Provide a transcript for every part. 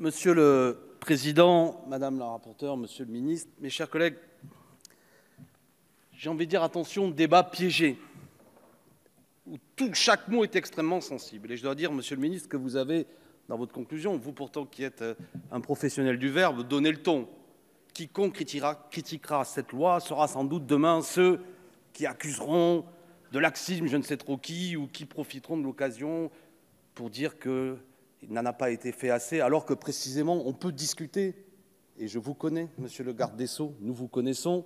Monsieur le Président, Madame la rapporteure, Monsieur le Ministre, mes chers collègues, j'ai envie de dire attention, débat piégé, où chaque mot est extrêmement sensible. Et je dois dire, Monsieur le Ministre, que vous avez, dans votre conclusion, vous pourtant qui êtes un professionnel du verbe, donné le ton. Quiconque critiquera cette loi sera sans doute demain ceux qui accuseront de laxisme je ne sais trop qui, ou qui profiteront de l'occasion pour dire qu'il n'en a pas été fait assez, alors que précisément on peut discuter, et je vous connais, Monsieur le garde des Sceaux, nous vous connaissons,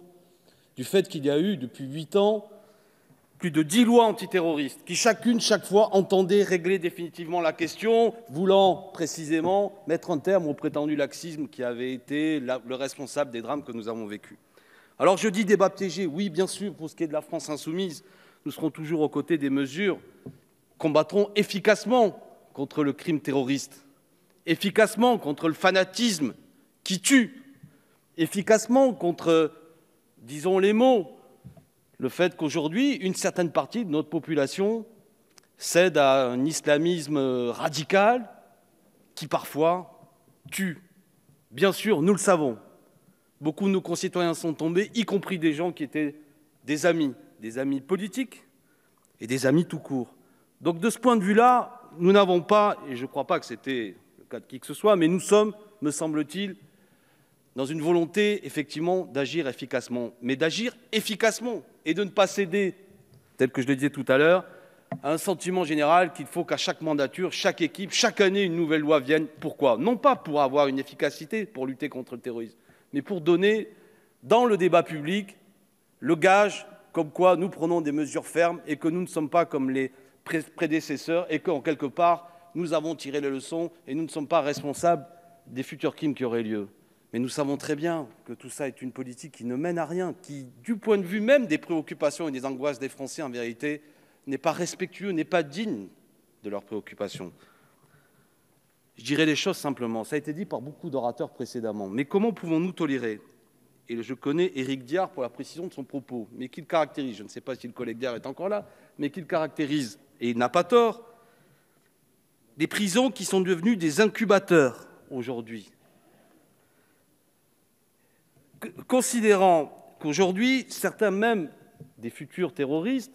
du fait qu'il y a eu depuis 8 ans plus de 10 lois antiterroristes qui chacune, chaque fois, entendaient régler définitivement la question, voulant précisément mettre un terme au prétendu laxisme qui avait été le responsable des drames que nous avons vécus. Alors je dis débat piégé, oui bien sûr, pour ce qui est de la France insoumise, nous serons toujours aux côtés des mesures, combattrons efficacement contre le crime terroriste, efficacement contre le fanatisme qui tue, efficacement contre, disons les mots, le fait qu'aujourd'hui, une certaine partie de notre population cède à un islamisme radical qui parfois tue. Bien sûr, nous le savons. Beaucoup de nos concitoyens sont tombés, y compris des gens qui étaient des amis politiques et des amis tout court. Donc de ce point de vue-là, nous n'avons pas, et je ne crois pas que c'était le cas de qui que ce soit, mais nous sommes, me semble-t-il, dans une volonté, effectivement, d'agir efficacement. Mais d'agir efficacement et de ne pas céder, tel que je le disais tout à l'heure, à un sentiment général qu'il faut qu'à chaque mandature, chaque équipe, chaque année, une nouvelle loi vienne. Pourquoi? Non pas pour avoir une efficacité pour lutter contre le terrorisme, mais pour donner, dans le débat public, le gage comme quoi nous prenons des mesures fermes et que nous ne sommes pas comme les prédécesseurs et qu'en quelque part, nous avons tiré les leçons et nous ne sommes pas responsables des futurs crimes qui auraient lieu. Mais nous savons très bien que tout ça est une politique qui ne mène à rien, qui, du point de vue même des préoccupations et des angoisses des Français, en vérité, n'est pas respectueux, n'est pas digne de leurs préoccupations. Je dirais les choses simplement. Ça a été dit par beaucoup d'orateurs précédemment. Mais comment pouvons-nous tolérer? Et je connais Éric Diard pour la précision de son propos, mais qu'il caractérise, je ne sais pas si le collègue Diard est encore là, mais qu'il caractérise, et il n'a pas tort, des prisons qui sont devenues des incubateurs aujourd'hui. Considérant qu'aujourd'hui, certains même des futurs terroristes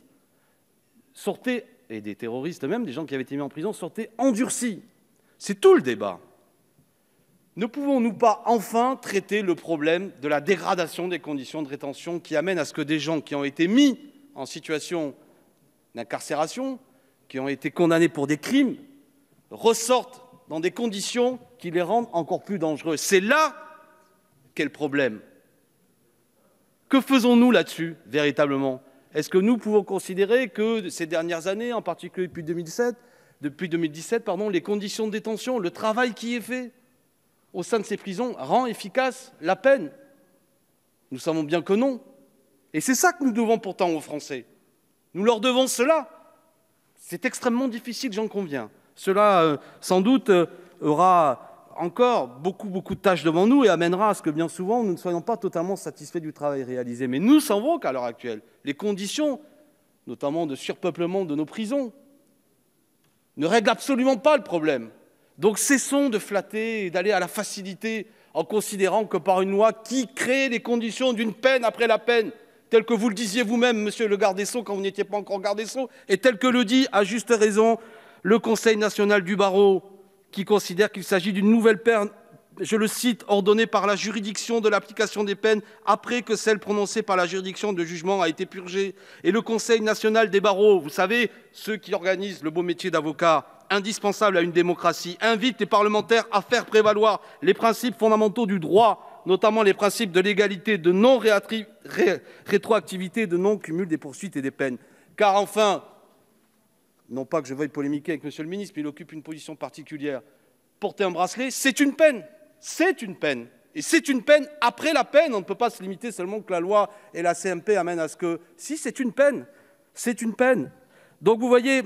sortaient, et des terroristes même, des gens qui avaient été mis en prison, sortaient endurcis. C'est tout le débat. Ne pouvons-nous pas enfin traiter le problème de la dégradation des conditions de rétention qui amène à ce que des gens qui ont été mis en situation d'incarcération, qui ont été condamnés pour des crimes, ressortent dans des conditions qui les rendent encore plus dangereux? C'est là qu'est le problème. Que faisons-nous là-dessus, véritablement? Est-ce que nous pouvons considérer que ces dernières années, en particulier depuis 2017, les conditions de détention, le travail qui est fait au sein de ces prisons rend efficace la peine? Nous savons bien que non. Et c'est ça que nous devons pourtant aux Français. Nous leur devons cela. C'est extrêmement difficile, j'en conviens. Cela, sans doute, aura encore beaucoup de tâches devant nous et amènera à ce que, bien souvent, nous ne soyons pas totalement satisfaits du travail réalisé. Mais nous savons qu'à l'heure actuelle, les conditions, notamment de surpeuplement de nos prisons, ne règlent absolument pas le problème. Donc cessons de flatter et d'aller à la facilité en considérant que par une loi qui crée les conditions d'une peine après la peine, tel que vous le disiez vous-même, monsieur le garde des Sceaux, quand vous n'étiez pas encore garde des Sceaux, et tel que le dit, à juste raison, le Conseil national du barreau, qui considère qu'il s'agit d'une nouvelle peine, je le cite, ordonnée par la juridiction de l'application des peines après que celle prononcée par la juridiction de jugement a été purgée. Et le Conseil national des barreaux, vous savez, ceux qui organisent le beau métier d'avocat, indispensable à une démocratie, invite les parlementaires à faire prévaloir les principes fondamentaux du droit, notamment les principes de l'égalité, de non-rétroactivité, de non-cumul des poursuites et des peines. Car enfin, non pas que je veuille polémiquer avec monsieur le ministre, mais il occupe une position particulière. Porter un bracelet, c'est une peine. C'est une peine. Et c'est une peine après la peine. On ne peut pas se limiter seulement que la loi et la CMP amènent à ce que... Si, c'est une peine. C'est une peine. Donc vous voyez,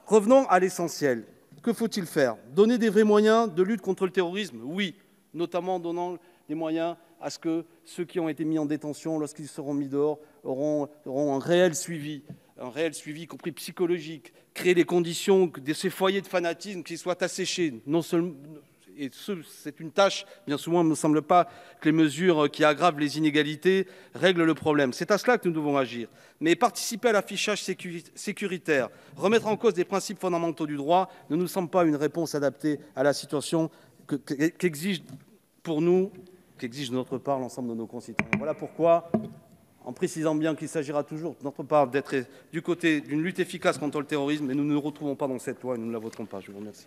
revenons à l'essentiel. Que faut-il faire? Donner des vrais moyens de lutte contre le terrorisme? Oui, notamment en donnant des moyens à ce que ceux qui ont été mis en détention, lorsqu'ils seront mis dehors, auront un réel suivi, y compris psychologique, créer les conditions de ces foyers de fanatisme qui soient asséchés. Non seulement, c'est une tâche, bien souvent, il ne me semble pas que les mesures qui aggravent les inégalités règlent le problème. C'est à cela que nous devons agir. Mais participer à l'affichage sécuritaire, remettre en cause des principes fondamentaux du droit ne nous semble pas une réponse adaptée à la situation qu'exige pour nous, qu'exige de notre part l'ensemble de nos concitoyens. Voilà pourquoi, en précisant bien qu'il s'agira toujours de notre part d'être du côté d'une lutte efficace contre le terrorisme, mais nous ne nous retrouvons pas dans cette loi et nous ne la voterons pas. Je vous remercie.